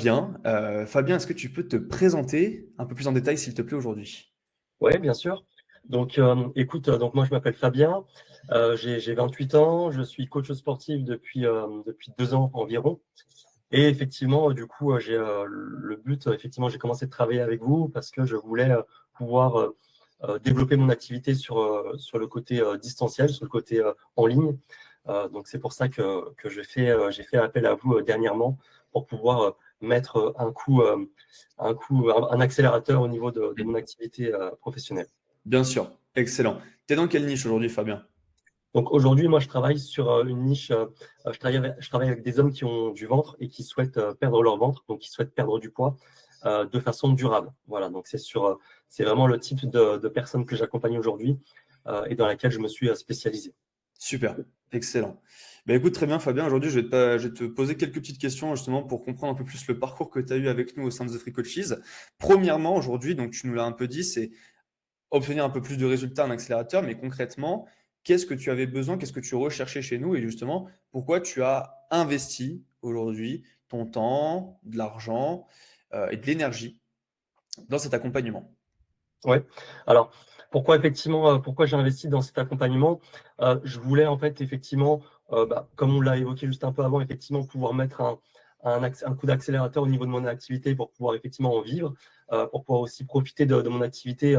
Fabien. Fabien, est-ce que tu peux te présenter un peu plus en détail, s'il te plaît, aujourd'hui? Oui, bien sûr. Donc, écoute, donc moi je m'appelle Fabien, j'ai 28 ans, je suis coach sportif depuis 2 ans environ. Et effectivement, du coup, j'ai le but, effectivement, j'ai commencé de travailler avec vous parce que je voulais pouvoir développer mon activité sur le côté distanciel, sur le côté en ligne. Donc, c'est pour ça que j'ai fait appel à vous dernièrement pour pouvoir mettre un accélérateur au niveau de mon activité professionnelle. Bien sûr, excellent. T'es dans quelle niche aujourd'hui, Fabien? Donc aujourd'hui, moi, je travaille sur une niche. Je travaille avec des hommes qui ont du ventre et qui souhaitent perdre leur ventre, donc qui souhaitent perdre du poids de façon durable. Voilà, donc c'est vraiment le type de personnes que j'accompagne aujourd'hui et dans laquelle je me suis spécialisé. Super, excellent. Écoute, très bien, Fabien. Aujourd'hui, je vais te poser quelques petites questions justement pour comprendre un peu plus le parcours que tu as eu avec nous au sein de The Free Coaches. Premièrement, aujourd'hui, donc tu nous l'as un peu dit, c'est obtenir un peu plus de résultats en accélérateur, mais concrètement, qu'est-ce que tu avais besoin, qu'est-ce que tu recherchais chez nous et justement, pourquoi tu as investi aujourd'hui ton temps, de l'argent et de l'énergie dans cet accompagnement? Ouais. Alors, pourquoi j'ai investi dans cet accompagnement? Je voulais en fait effectivement, comme on l'a évoqué juste un peu avant, effectivement pouvoir mettre un coup d'accélérateur au niveau de mon activité pour pouvoir effectivement en vivre, pour pouvoir aussi profiter de mon activité,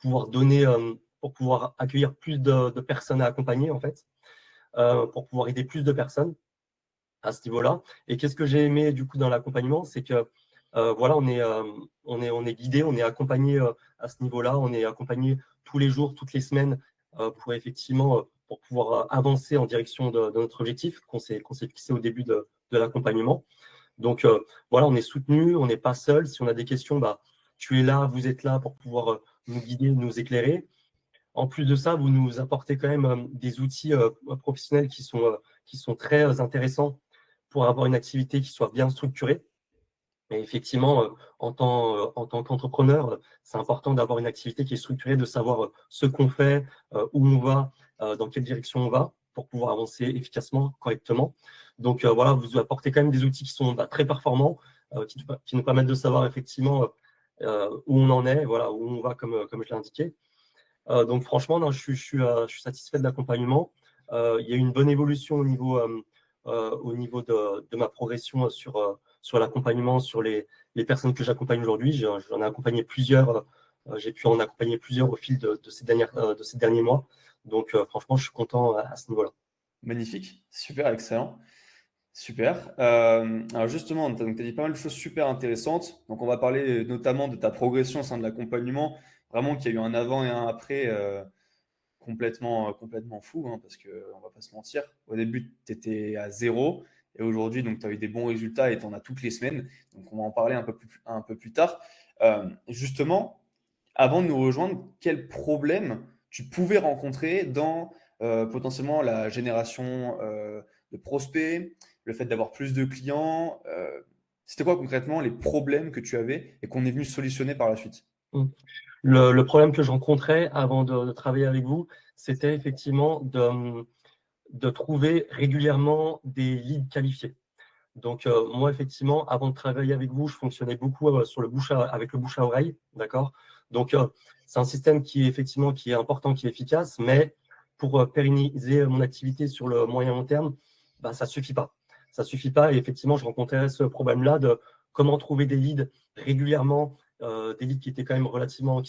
pouvoir donner, pour pouvoir accueillir plus de personnes à accompagner en fait, pour pouvoir aider plus de personnes à ce niveau-là. Et qu'est-ce que j'ai aimé du coup dans l'accompagnement, c'est que voilà, on est guidé, on est accompagné à ce niveau-là, on est accompagné tous les jours, toutes les semaines pour effectivement pour pouvoir avancer en direction de notre objectif qu'on s'est fixé au début de l'accompagnement. Donc voilà, on est soutenu, on n'est pas seul. Si on a des questions, tu es là, vous êtes là pour pouvoir nous guider, nous éclairer. En plus de ça, vous nous apportez quand même des outils professionnels qui sont très intéressants pour avoir une activité qui soit bien structurée. Et effectivement, en tant qu'entrepreneur, c'est important d'avoir une activité qui est structurée, de savoir ce qu'on fait, où on va, dans quelle direction on va, pour pouvoir avancer efficacement, correctement. Donc voilà, vous apportez quand même des outils qui sont très performants, qui nous permettent de savoir effectivement où on en est, voilà, où on va, comme je l'ai indiqué. Donc franchement, non, je suis satisfait de l'accompagnement. Il y a eu une bonne évolution au niveau de ma progression sur l'accompagnement, sur les personnes que j'accompagne aujourd'hui. J'en ai accompagné plusieurs. J'ai pu en accompagner plusieurs au fil de ces derniers mois. Donc franchement, je suis content à ce niveau-là. Magnifique, super, excellent. Super. Alors justement, tu as dit pas mal de choses super intéressantes. Donc on va parler notamment de ta progression au sein de l'accompagnement. Vraiment qu'il y a eu un avant et un après complètement fou, hein, parce qu'on ne va pas se mentir. Au début, tu étais à zéro et aujourd'hui, donc tu as eu des bons résultats et tu en as toutes les semaines. Donc on va en parler un peu plus tard. Justement, avant de nous rejoindre, quels problèmes tu pouvais rencontrer dans potentiellement la génération de prospects, le fait d'avoir plus de clients. C'était quoi concrètement les problèmes que tu avais et qu'on est venu solutionner par la suite? Mm. Le problème que je rencontrais avant de travailler avec vous, c'était effectivement de trouver régulièrement des leads qualifiés. Donc, moi, effectivement, avant de travailler avec vous, je fonctionnais beaucoup avec le bouche à oreille, d'accord? Donc, c'est un système qui est important, qui est efficace, mais pour pérenniser mon activité sur le moyen long terme, ça suffit pas. Ça suffit pas. Et effectivement, je rencontrais ce problème-là de comment trouver des leads régulièrement, des leads qui étaient quand même relativement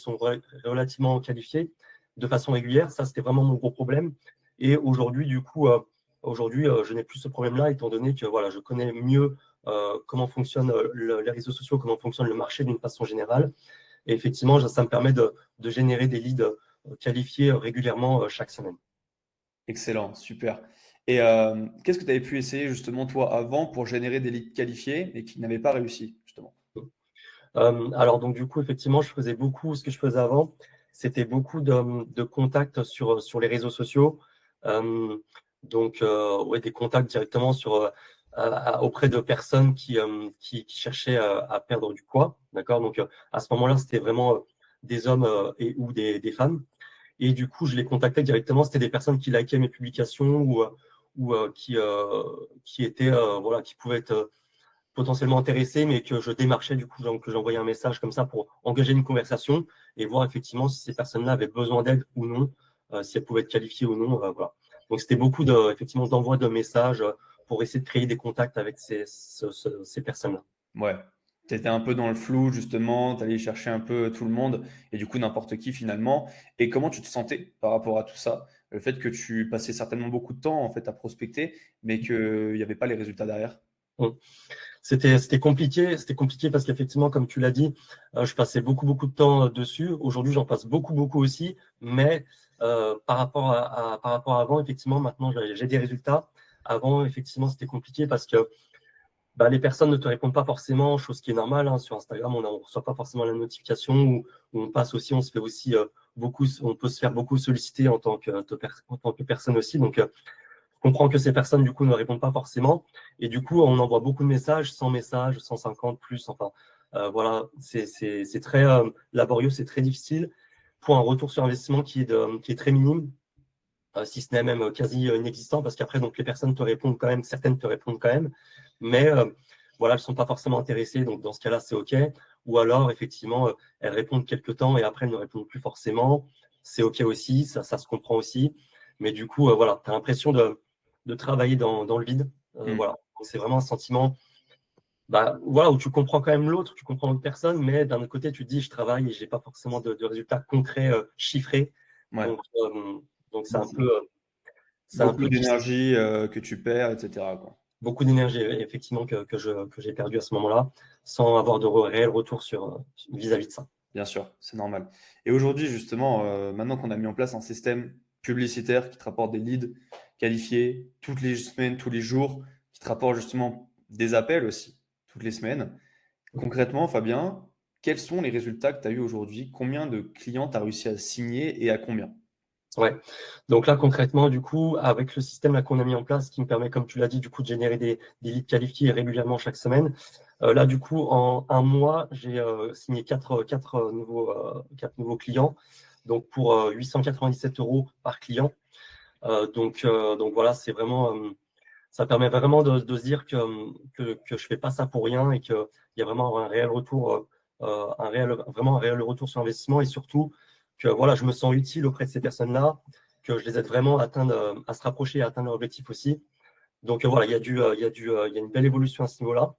qualifiés de façon régulière. Ça, c'était vraiment mon gros problème. Et aujourd'hui, du coup, je n'ai plus ce problème-là, étant donné que voilà, je connais mieux comment fonctionnent les réseaux sociaux, comment fonctionne le marché d'une façon générale. Et effectivement, ça me permet de générer des leads qualifiés régulièrement chaque semaine. Excellent, super. Et qu'est-ce que tu avais pu essayer justement toi avant pour générer des leads qualifiés et qui n'avaient pas réussi justement? Alors, donc, du coup, effectivement, ce que je faisais avant, c'était beaucoup de contacts sur les réseaux sociaux. Euh, donc, ouais, des contacts directement auprès de personnes qui cherchaient à perdre du poids. D'accord? Donc, à ce moment-là, c'était vraiment des hommes ou des femmes. Et du coup, je les contactais directement. C'était des personnes qui likaient mes publications ou qui étaient, voilà, qui pouvaient être potentiellement intéressés, mais que je démarchais du coup, donc que j'envoyais un message comme ça pour engager une conversation et voir effectivement si ces personnes-là avaient besoin d'aide ou non, si elles pouvaient être qualifiées ou non. Voilà. Donc c'était beaucoup effectivement d'envoi de messages pour essayer de créer des contacts avec ces personnes-là. Ouais. Tu étais un peu dans le flou, justement, tu allais chercher un peu tout le monde et du coup n'importe qui finalement. Et comment tu te sentais par rapport à tout ça? Le fait que tu passais certainement beaucoup de temps en fait à prospecter, mais qu'il n'y avait pas les résultats derrière. Bon. C'était compliqué parce qu'effectivement, comme tu l'as dit, je passais beaucoup de temps dessus. Aujourd'hui, j'en passe beaucoup aussi, mais par rapport à avant, effectivement, maintenant, j'ai des résultats. Avant, effectivement, c'était compliqué parce que bah, les personnes ne te répondent pas forcément, chose qui est normale. Hein. Sur Instagram, on ne reçoit pas forcément la notification où on passe aussi, on se fait aussi on peut se faire beaucoup solliciter en tant que personne aussi. Donc, je comprends que ces personnes, du coup, ne répondent pas forcément. Et du coup, on envoie beaucoup de messages, 100 messages, 150 plus. Enfin, voilà, c'est très laborieux, c'est très difficile pour un retour sur investissement qui est très minime, si ce n'est même quasi inexistant, parce qu'après, donc, les personnes te répondent quand même, certaines te répondent quand même, mais voilà, elles ne sont pas forcément intéressées. Donc, dans ce cas-là, c'est OK. Ou alors, effectivement, elles répondent quelques temps et après, elles ne répondent plus forcément. C'est OK aussi, ça se comprend aussi. Mais du coup, voilà, tu as l'impression de travailler dans le vide. Hmm. Voilà. C'est vraiment un sentiment bah, voilà, où tu comprends quand même l'autre, tu comprends l'autre personne, mais d'un autre côté, tu te dis, je travaille et je n'ai pas forcément de résultats concrets, chiffrés. Ouais. Donc Beaucoup, c'est un beaucoup peu difficile. d'énergie que tu perds, etc., quoi. Beaucoup d'énergie, effectivement, que j'ai perdu à ce moment-là, sans avoir de réel retour vis-à-vis de ça. Bien sûr, c'est normal. Et aujourd'hui, justement, maintenant qu'on a mis en place un système publicitaire qui te rapporte des leads qualifiés toutes les semaines, tous les jours, qui te rapporte justement des appels aussi toutes les semaines, concrètement, Fabien, quels sont les résultats que tu as eu aujourd'hui? Combien de clients tu as réussi à signer et à combien? Ouais. Donc là, concrètement, du coup, avec le système là qu'on a mis en place, qui me permet, comme tu l'as dit, du coup, de générer des leads qualifiés régulièrement chaque semaine. Là, du coup, en un mois, j'ai signé quatre nouveaux clients, donc pour 897 € par client. Donc voilà, c'est vraiment, ça permet vraiment de se dire que je fais pas ça pour rien et qu'il y a vraiment un réel retour, vraiment un réel retour sur investissement et surtout que voilà, je me sens utile auprès de ces personnes-là, que je les aide vraiment à se rapprocher et à atteindre leur objectif aussi. Donc voilà, il y a une belle évolution à ce niveau-là.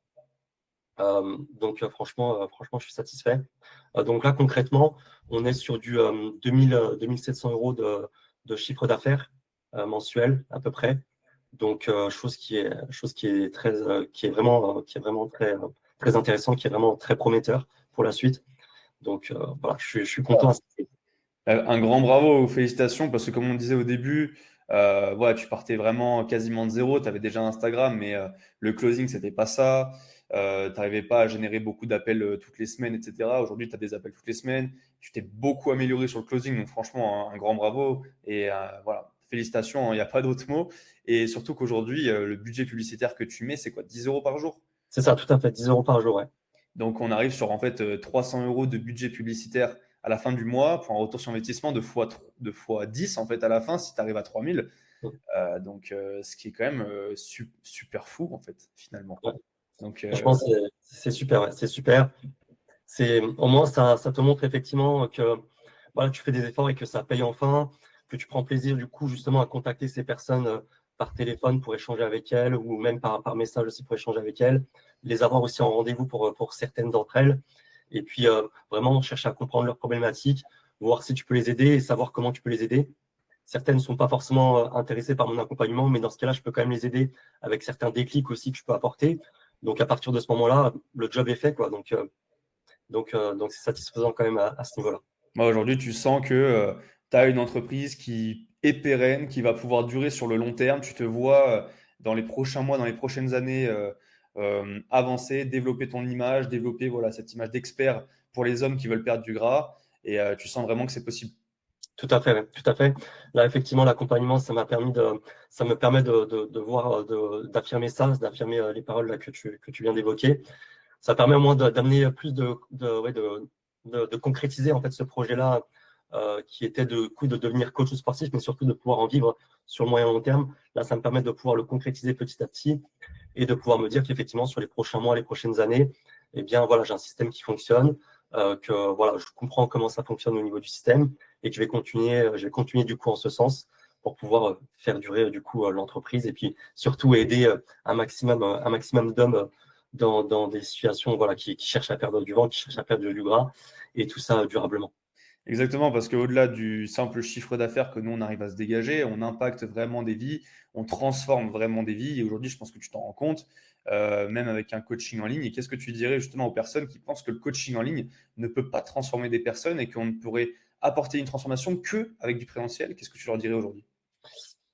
Franchement, je suis satisfait. Donc là, concrètement, on est sur du 2700 € de chiffre d'affaires mensuel à peu près. Donc, chose qui est qui est vraiment très intéressant, qui est vraiment très prometteur pour la suite. Donc, voilà, je suis content. Un grand bravo, félicitations, parce que comme on disait au début, voilà, tu partais vraiment quasiment de zéro, tu avais déjà Instagram, mais le closing, c'était pas ça. Tu n'arrivais pas à générer beaucoup d'appels toutes les semaines, etc. Aujourd'hui, tu as des appels toutes les semaines. Tu t'es beaucoup amélioré sur le closing, donc franchement, un grand bravo. Et voilà, félicitations, il n'y a pas d'autre mot. Et surtout qu'aujourd'hui, le budget publicitaire que tu mets, c'est quoi, 10 euros par jour? C'est ça, tout à fait, 10 € par jour, ouais. Donc, on arrive sur en fait 300 euros de budget publicitaire à la fin du mois pour un retour sur investissement de fois 10 en fait à la fin si tu arrives à 3000. Donc, ce qui est quand même super fou en fait, finalement. Ouais. Donc, Franchement, c'est super, ouais, c'est super. Au moins, ça te montre effectivement que voilà, tu fais des efforts et que ça paye enfin, que tu prends plaisir du coup justement à contacter ces personnes par téléphone pour échanger avec elles ou même par message aussi pour échanger avec elles, les avoir aussi en rendez-vous pour certaines d'entre elles et puis vraiment chercher à comprendre leurs problématiques, voir si tu peux les aider et savoir comment tu peux les aider. Certaines ne sont pas forcément intéressées par mon accompagnement, mais dans ce cas-là, je peux quand même les aider avec certains déclics aussi que je peux apporter. Donc à partir de ce moment-là, le job est fait, quoi. Donc c'est satisfaisant quand même à ce niveau-là. moi, aujourd'hui, tu sens que tu as une entreprise qui est pérenne, qui va pouvoir durer sur le long terme. Tu te vois dans les prochains mois, dans les prochaines années avancer, développer ton image, développer voilà, cette image d'expert pour les hommes qui veulent perdre du gras. Et tu sens vraiment que c'est possible. Tout à fait, ouais, tout à fait. Là, effectivement, l'accompagnement, ça me permet de voir, d'affirmer ça, d'affirmer les paroles là, que tu viens d'évoquer. Ça permet au moins d'amener plus ouais, de concrétiser en fait ce projet-là qui était de devenir coach sportif, mais surtout de pouvoir en vivre sur le moyen long terme. Là, ça me permet de pouvoir le concrétiser petit à petit et de pouvoir me dire qu'effectivement, sur les prochains mois, les prochaines années, eh bien, voilà, j'ai un système qui fonctionne, que voilà, je comprends comment ça fonctionne au niveau du système et que je vais continuer du coup en ce sens pour pouvoir faire durer du coup l'entreprise et puis surtout aider un maximum d'hommes dans des situations voilà, qui cherchent à perdre du ventre, qui cherchent à perdre du gras et tout ça durablement. Exactement, parce qu'au-delà du simple chiffre d'affaires que nous, on arrive à se dégager, on impacte vraiment des vies, on transforme vraiment des vies. Et aujourd'hui, je pense que tu t'en rends compte, même avec un coaching en ligne. Et qu'est-ce que tu dirais justement aux personnes qui pensent que le coaching en ligne ne peut pas transformer des personnes et qu'on ne pourrait apporter une transformation que avec du présentiel? Qu'est-ce que tu leur dirais aujourd'hui?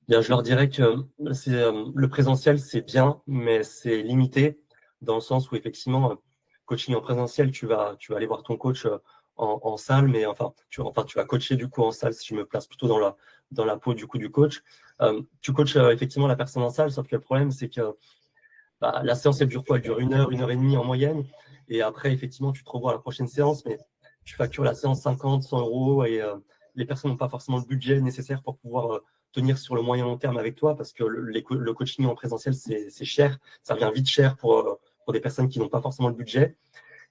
Bien, je leur dirais que le présentiel, c'est bien, mais c'est limité dans le sens où effectivement, coaching en présentiel, tu vas aller voir ton coach en salle, mais tu vas coacher du coup en salle si je me place plutôt dans la peau du coup du coach. Tu coaches effectivement la personne en salle, sauf que le problème, c'est que bah, la séance, elle dure quoi? Elle dure 1 heure et demie en moyenne. Et après, effectivement, tu te revois à la prochaine séance, mais tu factures la séance 50, 100 euros et les personnes n'ont pas forcément le budget nécessaire pour pouvoir tenir sur le moyen long terme avec toi parce que le coaching en présentiel, c'est cher. Ça revient vite cher pour des personnes qui n'ont pas forcément le budget.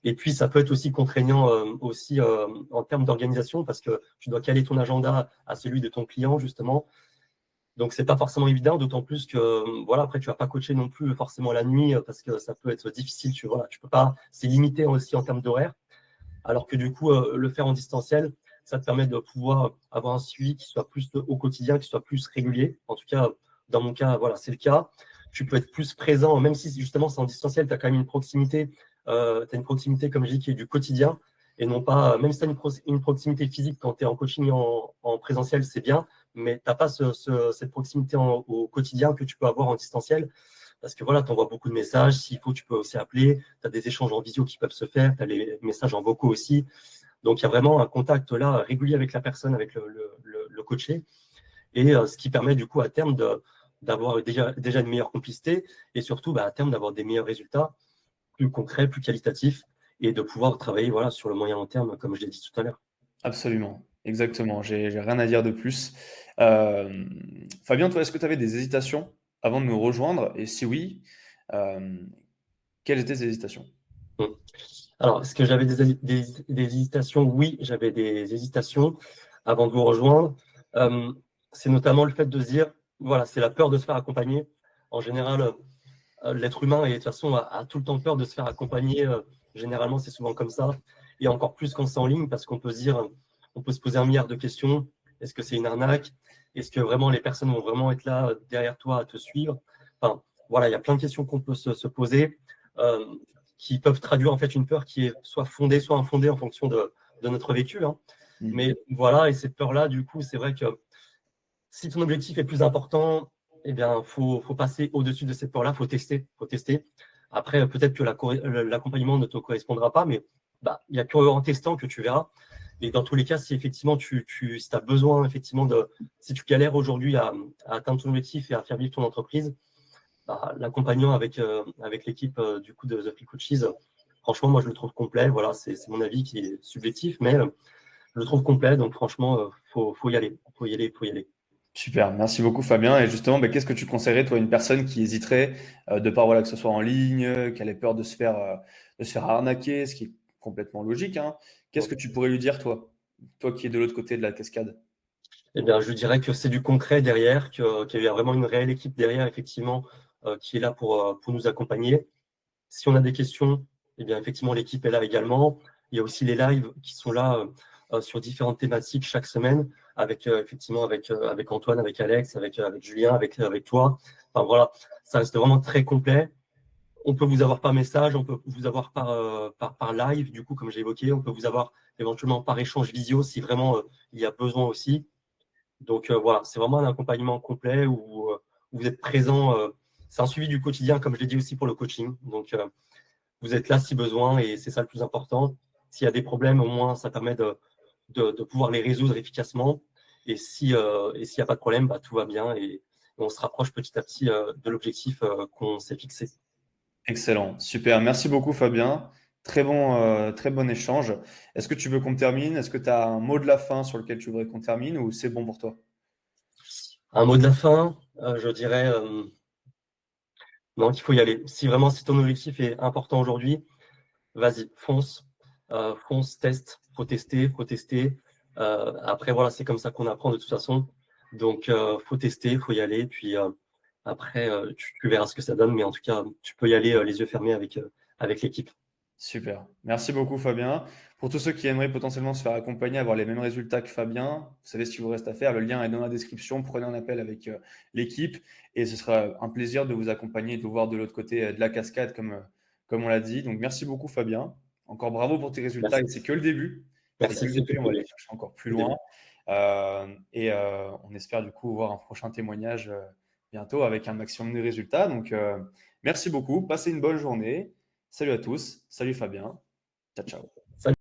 Et puis, ça peut être aussi contraignant aussi en termes d'organisation parce que tu dois caler ton agenda à celui de ton client, justement. Donc, c'est pas forcément évident, d'autant plus que, voilà, après, tu vas pas coacher non plus forcément la nuit parce que ça peut être difficile, voilà, tu peux pas, c'est limité aussi en termes d'horaire. Alors que du coup, le faire en distanciel, ça te permet de pouvoir avoir un suivi qui soit plus au quotidien, qui soit plus régulier. En tout cas, dans mon cas, voilà, c'est le cas. Tu peux être plus présent, même si justement c'est en distanciel, tu as quand même une proximité, une proximité, comme je dis, qui est du quotidien et non pas, même si tu as une proximité physique quand tu es en coaching en présentiel, c'est bien, mais tu n'as pas cette proximité au quotidien que tu peux avoir en distanciel. Parce que voilà, tu envoies beaucoup de messages. S'il faut, tu peux aussi appeler. Tu as des échanges en visio qui peuvent se faire. Tu as les messages en vocaux aussi. Donc, il y a vraiment un contact là régulier avec la personne, avec le coaché. Et ce qui permet du coup à terme d'avoir déjà une meilleure complicité et surtout à terme d'avoir des meilleurs résultats plus concrets, plus qualitatifs et de pouvoir travailler voilà, sur le moyen long terme, comme je l'ai dit tout à l'heure. Absolument, exactement. J'ai rien à dire de plus. Fabien, toi, est-ce que tu avais des hésitations avant de nous rejoindre? Et si oui, euh, quelles étaient ces hésitations? Mm. Alors, est-ce que j'avais des hésitations? Oui, j'avais des hésitations avant de vous rejoindre. Euh, c'est notamment le fait de se dire, voilà, c'est la peur de se faire accompagner. En général, l'être humain, et de toute façon, a tout le temps peur de se faire accompagner. Généralement, c'est souvent comme ça. Et encore plus quand c'est en ligne, parce qu'on peut se dire, on peut se poser un milliard de questions. Est-ce que c'est une arnaque? Est-ce que vraiment les personnes vont vraiment être là derrière toi à te suivre? Enfin, voilà, il y a plein de questions qu'on peut se poser euh, qui peuvent traduire en fait une peur qui est soit fondée, soit infondée en fonction de notre vécu. Hein. Mhm. Mais voilà, et cette peur-là, du coup, c'est vrai que si ton objectif est plus important, eh bien, faut passer au-dessus de cette peur-là, faut tester, faut tester. Après, peut-être que l'accompagnement ne te correspondra pas, mais il n'y a qu'en testant que tu verras. Et dans tous les cas, si effectivement si as besoin, effectivement, si tu galères aujourd'hui à atteindre ton objectif et à faire vivre ton entreprise, l'accompagnant avec l'équipe du coup de The Free Coaches, franchement, moi je le trouve complet. Voilà, c'est mon avis qui est subjectif, mais je le trouve complet. Donc franchement, faut y aller, faut y aller, faut y aller. Super, merci beaucoup Fabien. Et justement, qu'est-ce que tu conseillerais, toi, à une personne qui hésiterait, de par voilà, que ce soit en ligne, qui a les peurs de se faire arnaquer, ce qui est complètement logique, hein. Qu'est-ce que tu pourrais lui dire, toi qui es de l'autre côté de la cascade? Eh bien, je dirais que c'est du concret derrière, qu'il y a vraiment une réelle équipe derrière, effectivement, qui est là pour nous accompagner. Si on a des questions, eh bien, effectivement, l'équipe est là également. Il y a aussi les lives qui sont là sur différentes thématiques chaque semaine, effectivement avec Antoine, avec Alex, avec Julien, avec toi. Enfin, voilà, ça reste vraiment très complet. On peut vous avoir par message, on peut vous avoir par live, du coup, comme j'ai évoqué. On peut vous avoir éventuellement par échange visio si vraiment il y a besoin aussi. Donc voilà, c'est vraiment un accompagnement complet où vous êtes présent. C'est un suivi du quotidien, comme je l'ai dit aussi pour le coaching. Donc vous êtes là si besoin et c'est ça le plus important. S'il y a des problèmes, au moins ça permet de pouvoir les résoudre efficacement. Et s'il n'y a pas de problème, tout va bien et on se rapproche petit à petit de l'objectif qu'on s'est fixé. Excellent, super. Merci beaucoup Fabien. Très bon échange. Est-ce que tu veux qu'on termine? Est-ce que tu as un mot de la fin sur lequel tu voudrais qu'on termine ou c'est bon pour toi? Un mot de la fin, je dirais non, qu'il faut y aller. Si ton objectif est important aujourd'hui, vas-y, fonce, fonce, teste, faut tester, faut tester. Après, voilà, c'est comme ça qu'on apprend de toute façon. Donc, faut tester, faut y aller. Puis après, tu verras ce que ça donne. Mais en tout cas, tu peux y aller les yeux fermés avec l'équipe. Super. Merci beaucoup, Fabien. Pour tous ceux qui aimeraient potentiellement se faire accompagner, avoir les mêmes résultats que Fabien, vous savez ce qu'il vous reste à faire. Le lien est dans la description. Prenez un appel avec l'équipe et ce sera un plaisir de vous accompagner et de vous voir de l'autre côté de la cascade, comme on l'a dit. Donc, merci beaucoup, Fabien. Encore bravo pour tes résultats Merci. et c'est que le début. C'est que Merci, le c'est début. On va aller que chercher encore plus le début. loin. On espère du coup voir un prochain témoignage bientôt avec un maximum de résultats. Donc, merci beaucoup. Passez une bonne journée. Salut à tous. Salut Fabien. Ciao, ciao. Salut.